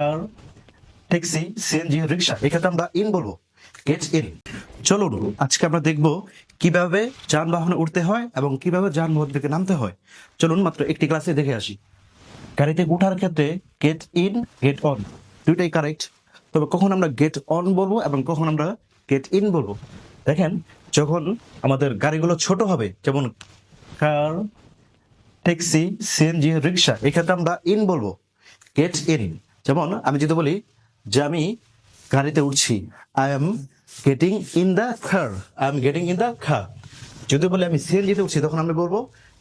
কার, taxi, CNG, রিক্সা, এক্ষেত্রে আমরা in বলবো, গেট ইন। চলুন আজকে আমরা দেখব কিভাবে যানবাহনে উঠতে হয় এবং কিভাবে যানবাহন থেকে নামতে হয়। চলুন মাত্র একটি ক্লাসে দেখে আসি। গাড়িতে ওঠার ক্ষেত্রে গেট ইন, গেট অন দুইটাই কারেক্ট। তবে কখন আমরা গেট অন বলবো এবং কখন আমরা গেট ইন বলবো, দেখেন, যখন আমাদের গাড়িগুলো ছোট হবে, যেমন কার, ট্যাক্সি, সিএনজি, রিক্সা, এক্ষেত্রে আমরা ইন বলবো, গেট ইন। যেমন আমি যদি বলি যে আমি গাড়িতে উঠছি, I am getting in the car, I am getting in the car. যদি বলি আমি সিএনজিতে উঠছি, তখন আমি বলবো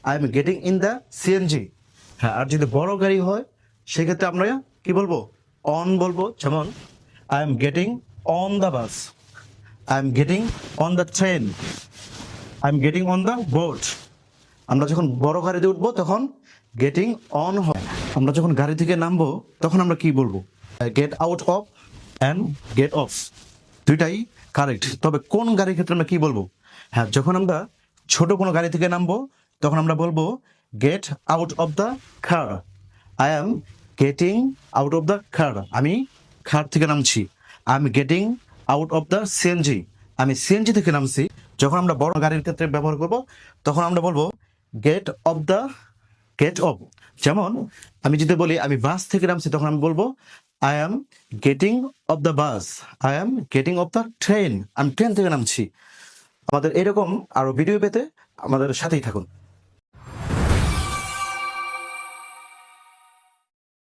I am getting in the CNG. হ্যাঁ, আর যদি বড় গাড়ি হয় সেক্ষেত্রে আমরা কি বলবো, অন বলবো। যেমন I am getting on the bus, I am getting on the train, I am getting on the boat. আমরা যখন বড় গাড়িতে উঠবো তখন গেটিং অন হয়। আমরা যখন গাড়ি থেকে নামবো তখন আমরা কি বলবো, get out of and get off, দুইটাই কারেক্ট। তবে কোন গাড়ির ক্ষেত্রে আমরা কি বলবো, হ্যাঁ, যখন আমরা ছোট কোনো গাড়ি থেকে নামবো তখন আমরা বলবো get out of the car, I am getting out of the car, আমি কার থেকে নামছি। I am getting out of the CNG, আমি সিএনজি থেকে নামছি। যখন আমরা বড় গাড়ির ক্ষেত্রে ব্যবহার করব তখন আমরা বলবো get off the, get off. যেমন আমি যদি বলি আমি বাস থেকে নামছি, তখন আমি বলবো I am getting of the bus, I am getting of the train, আমি ট্রেন থেকে নামছি। আমাদের এরকম আরো ভিডিও পেতে আমাদের সাথেই থাকুন।